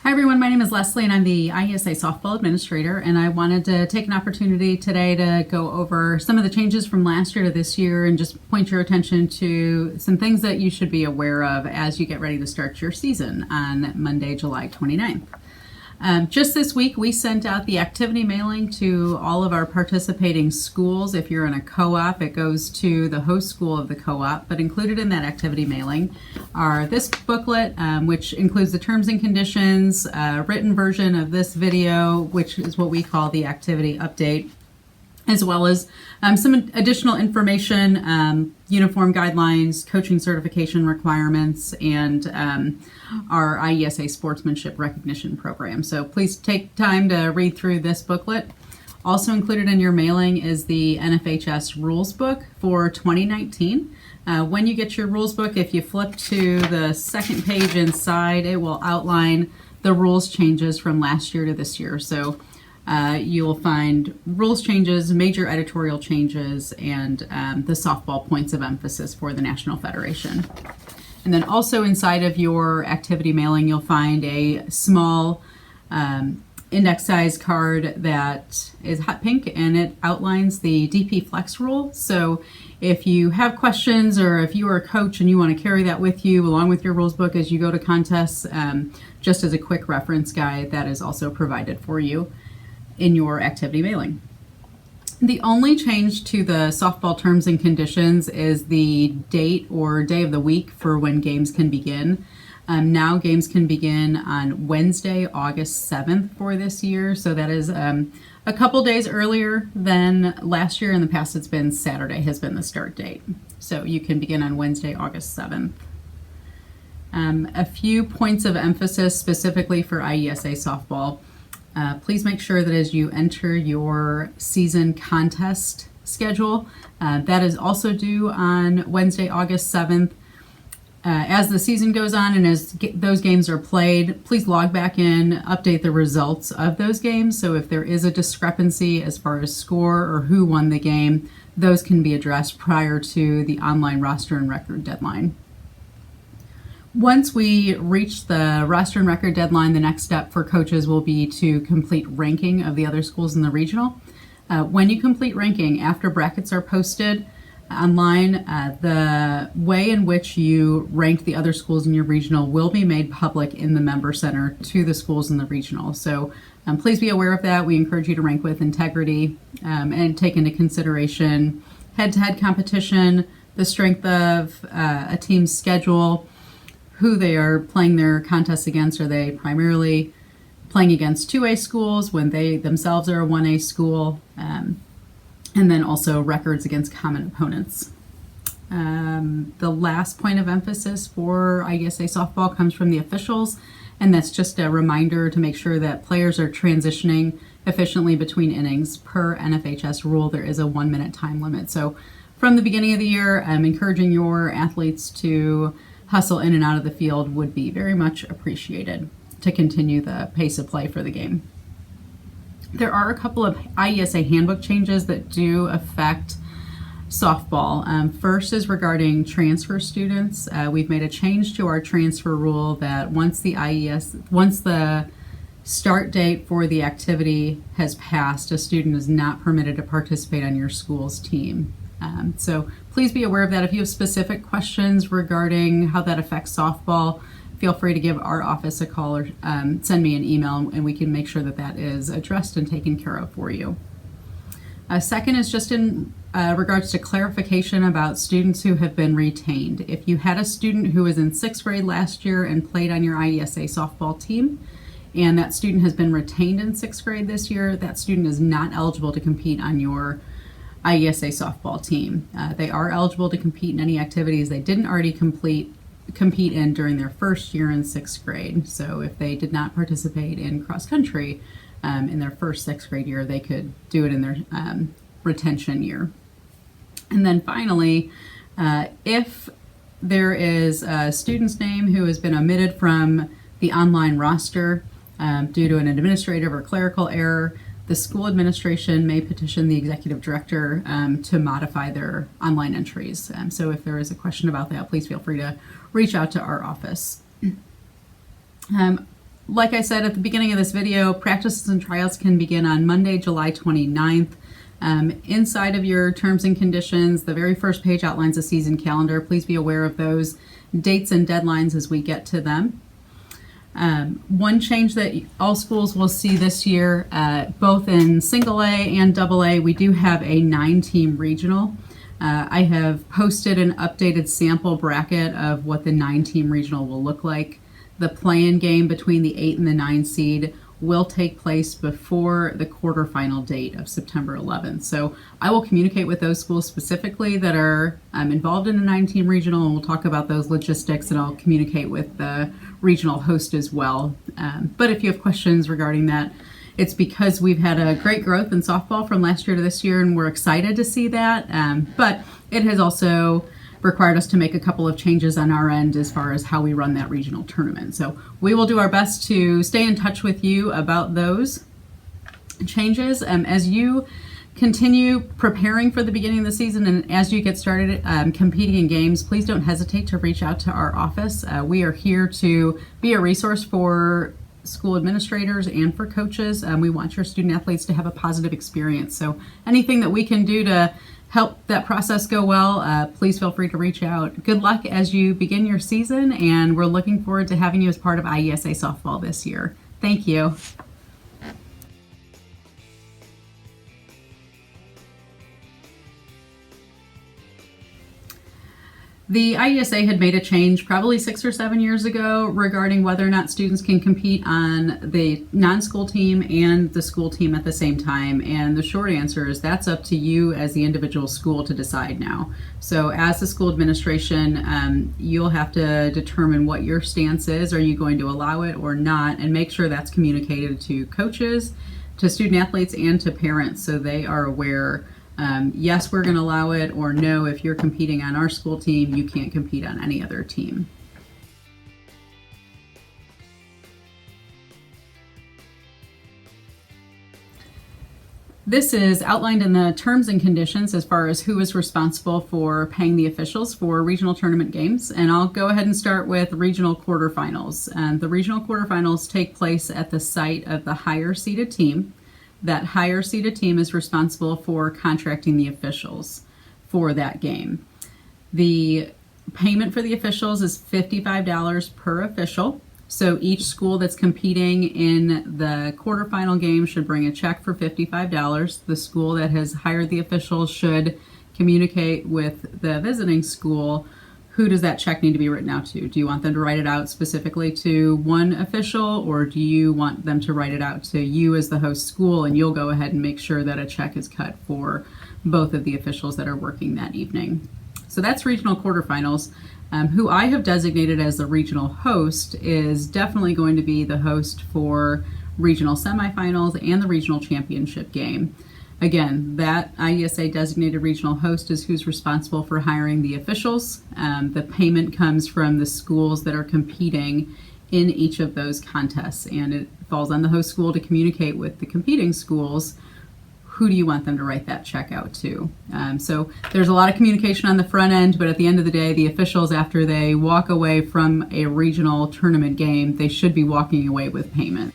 Hi everyone, my name is Leslie and I'm the IESA Softball Administrator, and I wanted to take an opportunity today to go over some of the changes from last year to this year and just point your attention to some things that you should be aware of as you get ready to start your season on Monday, July 29th. Just this week, we sent out the activity mailing to all of our participating schools. If you're in a co-op, it goes to the host school of the co-op, but included in that activity mailing are this booklet, which includes the terms and conditions, a written version of this video, which is what we call the activity update, as well as some additional information, uniform guidelines, coaching certification requirements, and our IESA Sportsmanship Recognition Program. So please take time to read through this booklet. Also included in your mailing is the Nfhs Rules Book for 2019. When you get your rules book, if you flip to the second page inside, it will outline the rules changes from last year to this year. So you'll find rules changes, major editorial changes, and the softball points of emphasis for the National Federation. And then also inside of your activity mailing, you'll find a small index size card that is hot pink, and it outlines the DP Flex rule. So if you have questions, or if you are a coach and you want to carry that with you along with your rules book as you go to contests, just as a quick reference guide, that is also provided for you in your activity mailing. The only change to the softball terms and conditions is the date or day of the week for when games can begin. Now games can begin on Wednesday, August 7th for this year. So that is a couple days earlier than last year. In the past, it's been Saturday has been the start date. So you can begin on Wednesday, August 7th. A few points of emphasis specifically for IESA softball. Please make sure that as you enter your season contest schedule, that is also due on Wednesday, August 7th. As the season goes on and as those games are played, please log back in, update the results of those games. So if there is a discrepancy as far as score or who won the game, those can be addressed prior to the online roster and record deadline. Once we reach the roster and record deadline, the next step for coaches will be to complete ranking of the other schools in the regional. When you complete ranking, after brackets are posted online, the way in which you rank the other schools in your regional will be made public in the member center to the schools in the regional. So please be aware of that. We encourage you to rank with integrity and take into consideration head-to-head competition, the strength of a team's schedule, who they are playing their contests against. Are they primarily playing against 2A schools when they themselves are a 1A school? And then also records against common opponents. The last point of emphasis for IESA softball comes from the officials, and that's just a reminder to make sure that players are transitioning efficiently between innings. Per Nfhs rule, there is a 1-minute time limit. So from the beginning of the year, encouraging your athletes to hustle in and out of the field would be very much appreciated to continue the pace of play for the game. There are a couple of IESA handbook changes that do affect softball. First is regarding transfer students. We've made a change to our transfer rule that once the start date for the activity has passed, a student is not permitted to participate on your school's team. So please be aware of that. If you have specific questions regarding how that affects softball, feel free to give our office a call or send me an email, and we can make sure that that is addressed and taken care of for you. Second is just in regards to clarification about students who have been retained. If you had a student who was in 6th grade last year and played on your IESA softball team, and that student has been retained in 6th grade this year, that student is not eligible to compete on your IESA softball team. They are eligible to compete in any activities they didn't already compete in during their first year in 6th grade. So if they did not participate in cross country in their first 6th grade year, they could do it in their retention year. And then finally, if there is a student's name who has been omitted from the online roster due to an administrative or clerical error, the school administration may petition the executive director to modify their online entries. So if there is a question about that, please feel free to reach out to our office. like I said at the beginning of this video, practices and tryouts can begin on Monday, July 29th. Inside of your terms and conditions, the very first page outlines a season calendar. Please be aware of those dates and deadlines as we get to them. One change that all schools will see this year, both in single A and double A, we do have a 9-team regional. I have posted an updated sample bracket of what the 9-team regional will look like. The play-in game between the 8 and the 9 seed will take place before the quarterfinal date of September 11th. So I will communicate with those schools specifically that are involved in the 9-team regional, and we'll talk about those logistics, and I'll communicate with the regional host as well. But if you have questions regarding that, it's because we've had a great growth in softball from last year to this year, and we're excited to see that. But it has also required us to make a couple of changes on our end as far as how we run that regional tournament. So we will do our best to stay in touch with you about those changes. As you continue preparing for the beginning of the season and as you get started competing in games, please don't hesitate to reach out to our office. We are here to be a resource for school administrators and for coaches. We want your student athletes to have a positive experience. So anything that we can do to help that process go well, please feel free to reach out. Good luck as you begin your season, and we're looking forward to having you as part of IESA Softball this year. Thank you. The IESA had made a change probably 6 or 7 years ago regarding whether or not students can compete on the non-school team and the school team at the same time. And the short answer is that's up to you as the individual school to decide now. So as the school administration, you'll have to determine what your stance is. Are you going to allow it or not? And make sure that's communicated to coaches, to student athletes, and to parents so they are aware. Yes, we're going to allow it, or no, if you're competing on our school team, you can't compete on any other team. This is outlined in the terms and conditions as far as who is responsible for paying the officials for regional tournament games. And I'll go ahead and start with regional quarterfinals. The regional quarterfinals take place at the site of the higher seeded team. That higher seeded team is responsible for contracting the officials for that game. The payment for the officials is $55 per official. So each school that's competing in the quarterfinal game should bring a check for $55. The school that has hired the officials should communicate with the visiting school. Who does that check need to be written out to? Do you want them to write it out specifically to one official, or do you want them to write it out to you as the host school, and you'll go ahead and make sure that a check is cut for both of the officials that are working that evening? So that's regional quarterfinals. Who I have designated as the regional host is definitely going to be the host for regional semifinals and the regional championship game. Again, that IESA designated regional host is who's responsible for hiring the officials. The payment comes from the schools that are competing in each of those contests, and it falls on the host school to communicate with the competing schools. Who do you want them to write that check out to? So there's a lot of communication on the front end, but at the end of the day, the officials, after they walk away from a regional tournament game, they should be walking away with payment.